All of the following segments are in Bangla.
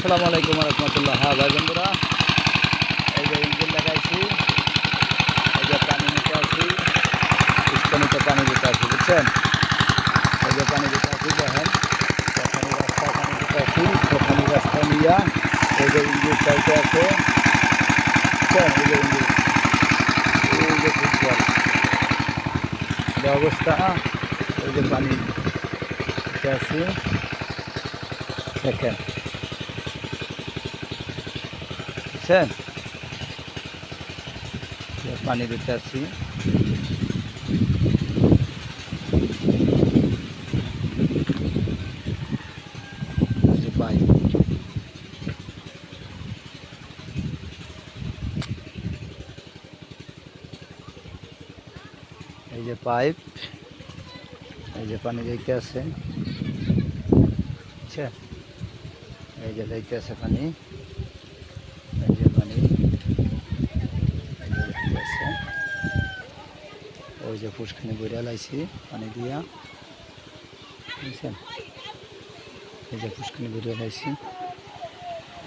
আসসালামু আলাইকুম রহমতুল্লাহ। হ্যাঁ ভাই বন্ধুরা, এই যে ইঞ্জিন লাগাইছি, এই যে পানি নিতে আসি, ইস্কনিতে পানি দিতে আসি, বুঝছেন? এই যে পানি দিতে আসি, দেখেন তখনই রাস্তায় পানি দিতে আসি, তখনই রাস্তা নিয়া এই যে ইঞ্জিন চাইতে আছে, বুঝছেন? এই যে ইঞ্জিন, এই যে ফুটবল যে অবস্থা, এই যে পানি দিতে আসি, দেখেন, বুঝছেন? পানি দিতে আসি, এই যে পাইপ, এই যে পাইপ, এই যে পানি যাইতে আছে, বুঝছেন? এই যে যাইতে আছে পানি, এই যে পানি, এই যে যাইতে আছে, ওই যে ফুসখানি বইরা লাইছি পানি দিয়া, বুঝছেন? এই যে ফুসখানি বইরা লাইছি,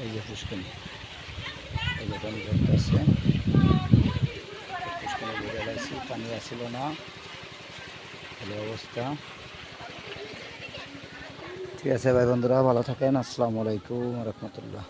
এই যে ফুসখানি, এই যে পানি যাইতে আছে, ফুসখানি বইরা লাইছি, পানি আসিল না, এই অবস্থা। ঠিক আছে ভাই বন্ধুরা, ভালো থাকেন। আসসালামু আলাইকুম রহমতুল্লাহ।